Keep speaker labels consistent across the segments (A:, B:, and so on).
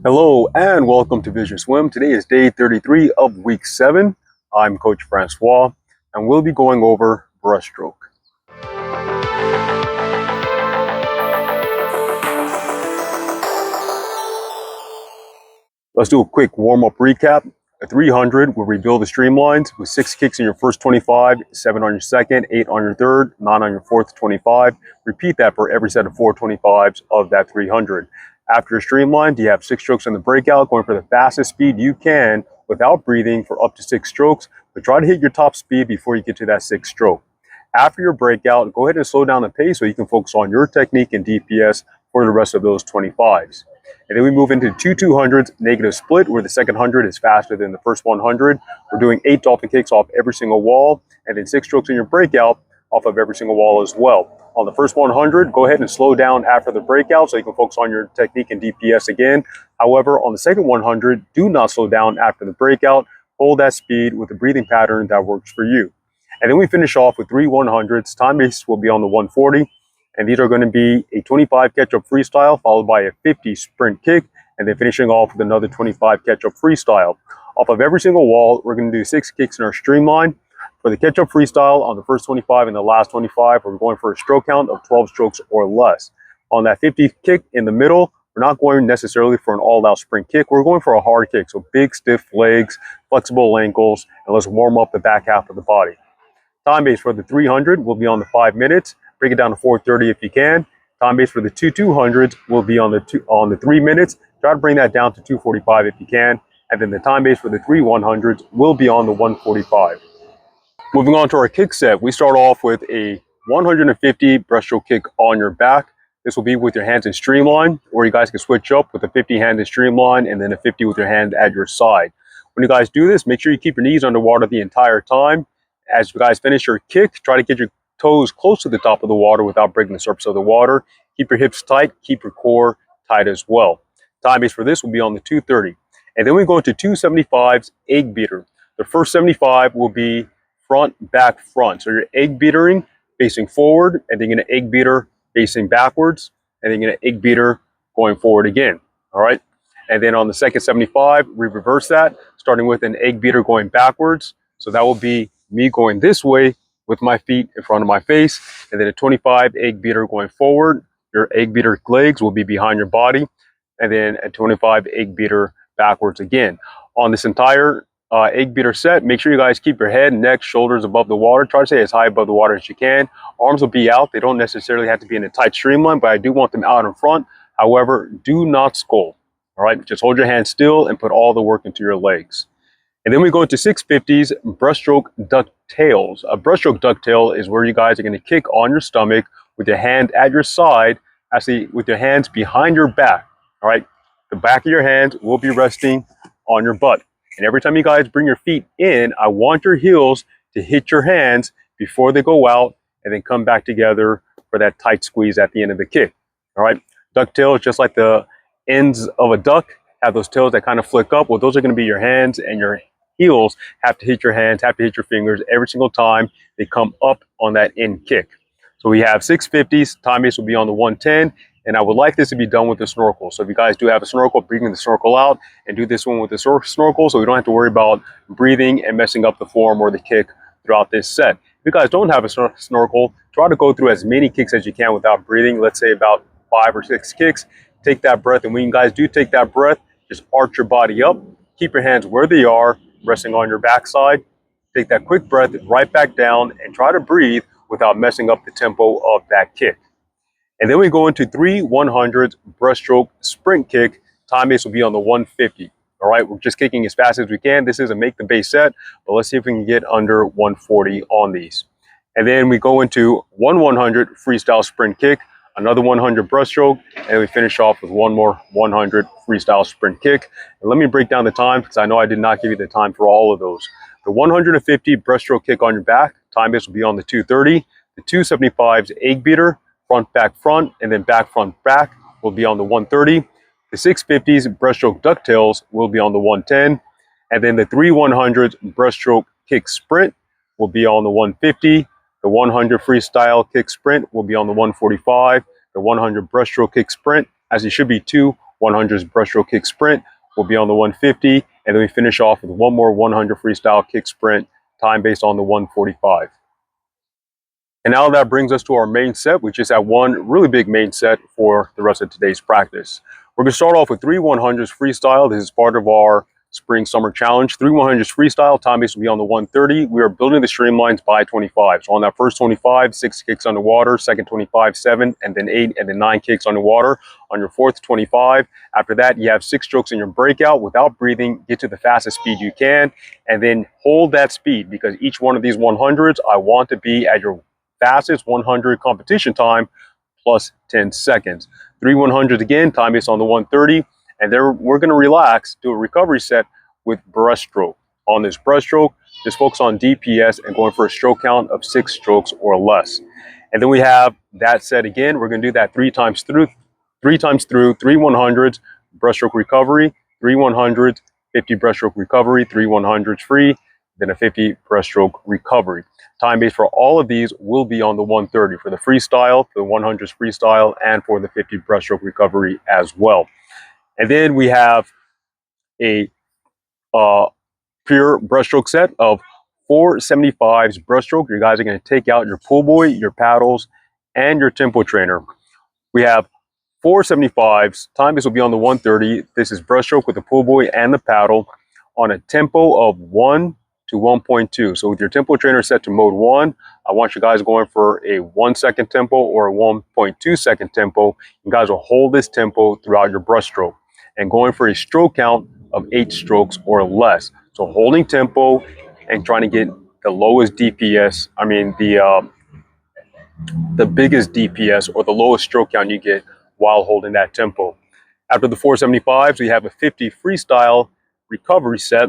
A: Hello and welcome to VisionSwim. Today is day 33 of week 7. I'm Coach Francois and we'll be going over breaststroke. Let's do a quick warm-up recap. At 300, we'll rebuild the streamlines with 6 kicks in your first 25, 7 on your second, 8 on your third, 9 on your fourth 25. Repeat that for every set of 4 25s of that 300. After your streamline, you have 6 strokes in the breakout, going for the fastest speed you can without breathing for up to 6 strokes, but try to hit your top speed before you get to that 6th stroke. After your breakout, go ahead and slow down the pace so you can focus on your technique and DPS for the rest of those 25s. And then we move into 2 200s negative split, where the second 100 is faster than the first 100. We're doing 8 dolphin kicks off every single wall, and then 6 strokes in your breakout off of every single wall as well. On the first 100, go ahead and slow down after the breakout so you can focus on your technique and DPS again. However, on the second 100, do not slow down after the breakout. Hold that speed with a breathing pattern that works for you. And then we finish off with 3 100s. Time base will be on the 140. And these are going to be a 25 catch-up freestyle followed by a 50 sprint kick, and then finishing off with another 25 catch-up freestyle. Off of every single wall, we're going to do 6 kicks in our streamline. For the catch-up freestyle, on the first 25 and the last 25, we're going for a stroke count of 12 strokes or less. On that 50 kick in the middle, we're not going necessarily for an all-out sprint kick. We're going for a hard kick, so big, stiff legs, flexible ankles, and let's warm up the back half of the body. Time base for the 300 will be on the 5 minutes. Break it down to 4:30 if you can. Time base for the 2 200s will be on the 3 minutes. Try to bring that down to 2:45 if you can. And then the time base for the 3 100s will be on the 1:45. Moving on to our kick set, we start off with a 150 breaststroke kick on your back. This will be with your hands in streamline, or you guys can switch up with a 50 hand in streamline and then a 50 with your hand at your side. When you guys do this, make sure you keep your knees underwater the entire time. As you guys finish your kick, try to get your toes close to the top of the water without breaking the surface of the water. Keep your hips tight, keep your core tight as well. Time base for this will be on the 230. And then we go into 275s egg beater. The first 75 will be front, back, front. So you're egg beatering facing forward, and then you're going to egg beater facing backwards, and then you're going to egg beater going forward again. All right. And then on the second 75, we reverse that, starting with an egg beater going backwards. So that will be me going this way with my feet in front of my face, and then a 25 egg beater going forward. Your egg beater legs will be behind your body, and then a 25 egg beater backwards again. On this entire egg beater set, make sure you guys keep your head, neck, shoulders above the water. Try to stay as high above the water as you can. Arms will be out. They don't necessarily have to be in a tight streamline, but I do want them out in front. However, do not scull. All right, just hold your hands still and put all the work into your legs. And then we go into 650s breaststroke ducktails. A breaststroke ducktail is where you guys are going to kick on your stomach with your hand at your side, actually with your hands behind your back. All right, the back of your hands will be resting on your butt. And every time you guys bring your feet in, I want your heels to hit your hands before they go out and then come back together for that tight squeeze at the end of the kick. All right, ducktail is just like the ends of a duck, have those tails that kind of flick up. Well, those are going to be your hands, and your heels have to hit your hands, have to hit your fingers every single time they come up on that end kick. So we have 650s. Time base will be on the 110, and I would like this to be done with the snorkel. So if you guys do have a snorkel, bring the snorkel out and do this one with the snorkel, so we don't have to worry about breathing and messing up the form or the kick throughout this set. If you guys don't have a snorkel, try to go through as many kicks as you can without breathing. Let's say about 5 or 6 kicks. Take that breath, and when you guys do take that breath, just arch your body up. Keep your hands where they are, resting on your backside. Take that quick breath right back down and try to breathe without messing up the tempo of that kick. And then we go into 3 100s breaststroke sprint kick. Time base will be on the 150. All right, we're just kicking as fast as we can. This is a make the base set, but let's see if we can get under 140 on these. And then we go into 100 freestyle sprint kick, another 100 breaststroke, and we finish off with one more 100 freestyle sprint kick. And let me break down the time, because I know I did not give you the time for all of those. The 150 breaststroke kick on your back, time base will be on the 230. The 275's egg beater, front, back, and then back, front, back will be on the 130. The 650's breaststroke ducktails will be on the 110. And then the 3 100s breaststroke kick sprint will be on the 150. The 100 freestyle kick sprint will be on the 145. The 100 breaststroke kick sprint, as it should be 2 100s breaststroke kick sprint will be on the 150. And then we finish off with one more 100 freestyle kick sprint, time based on the 145. And now that brings us to our main set. We just have one really big main set for the rest of today's practice. We're going to start off with 3 100s freestyle. This is part of our spring summer challenge. 3 100s freestyle, time base will be on the 130. We are building the streamlines by 25. So on that first 25, 6 kicks underwater, second 25, 7, and then 8, and then 9 kicks underwater. On your fourth 25, after that, you have 6 strokes in your breakout without breathing. Get to the fastest speed you can, and then hold that speed, because each one of these 100s, I want to be at your fastest 100 competition time plus 10 seconds. 3 100s again, time based on the 130. And then we're going to relax, do a recovery set with breaststroke. On this breaststroke, just focus on DPS and going for a stroke count of 6 strokes or less. And then we have that set again. We're going to do that 3 times through, 3 100s, breaststroke recovery, 3 100s, 50 breaststroke recovery, 3 100s free, then a 50 breaststroke recovery. Time base for all of these will be on the 130 for the freestyle, for the 100s freestyle, and for the 50 breaststroke recovery as well. And then we have a pure breaststroke set of 475s breaststroke. You guys are going to take out your pull buoy, your paddles, and your tempo trainer. We have 475s. Time base will be on the 130. This is breaststroke with the pull buoy and the paddle on a tempo of 1 to 1.2. So with your tempo trainer set to mode 1, I want you guys going for a 1 second tempo or a 1.2 second tempo. You guys will hold this tempo throughout your breaststroke and going for a stroke count of 8 strokes or less. So holding tempo and trying to get the lowest DPS, the biggest DPS or the lowest stroke count you get while holding that tempo. After the 475s, we have a 50 freestyle recovery set.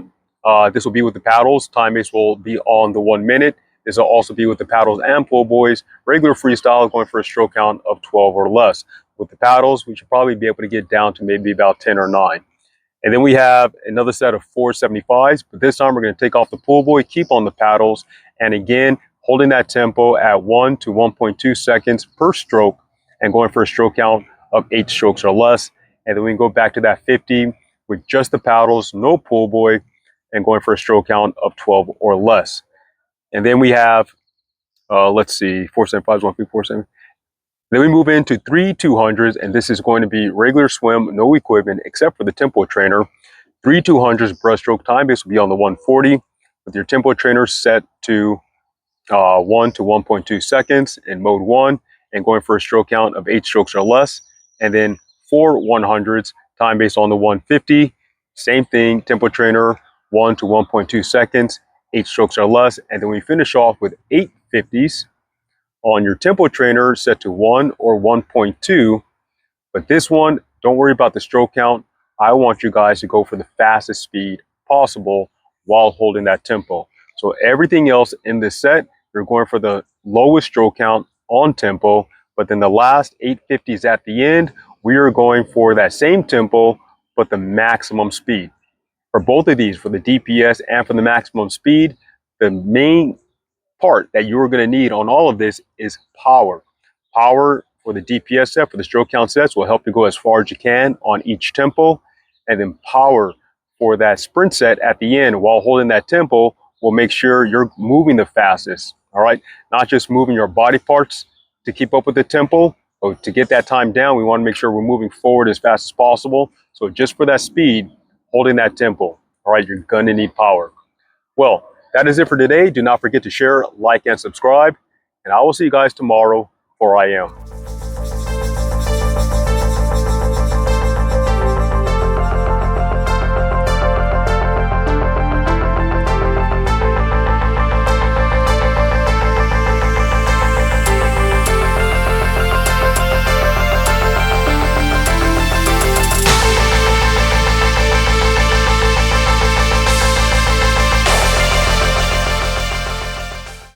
A: This will be with the paddles. Time base will be on the 1 minute. This will also be with the paddles and pull buoys. Regular freestyle going for a stroke count of 12 or less. With the paddles, we should probably be able to get down to maybe about 10 or 9. And then we have another set of 475s, but this time we're going to take off the pull buoy, keep on the paddles, and again, holding that tempo at 1 to 1.2 seconds per stroke and going for a stroke count of 8 strokes or less. And then we can go back to that 50 with just the paddles, no pull buoy, and going for a stroke count of 12 or less. And then we have, let's see, 475s, 147. Then we move into 3 200s, and this is going to be regular swim, no equipment except for the tempo trainer. 3 200s breaststroke, time base will be on the 140 with your tempo trainer set to 1 to 1.2 seconds in mode 1 and going for a stroke count of 8 strokes or less. And then 4 100s, time base on the 150. Same thing, tempo trainer, 1 to 1.2 seconds, 8 strokes or less. And then we finish off with 8 50s on your tempo trainer set to 1 or 1.2. But this one, don't worry about the stroke count. I want you guys to go for the fastest speed possible while holding that tempo. So everything else in this set, you're going for the lowest stroke count on tempo. But then the last 850s at the end, we are going for that same tempo, but the maximum speed. For both of these, for the DPS and for the maximum speed, the main part that you're going to need on all of this is power. Power for the DPS set, for the stroke count sets, will help you go as far as you can on each tempo. And then power for that sprint set at the end while holding that tempo will make sure you're moving the fastest. All right, not just moving your body parts to keep up with the tempo, but to get that time down, we want to make sure we're moving forward as fast as possible. So just for that speed, holding that tempo, all right, you're going to need power. Well, that is it for today. Do not forget to share, like, and subscribe. And I will see you guys tomorrow for I Am.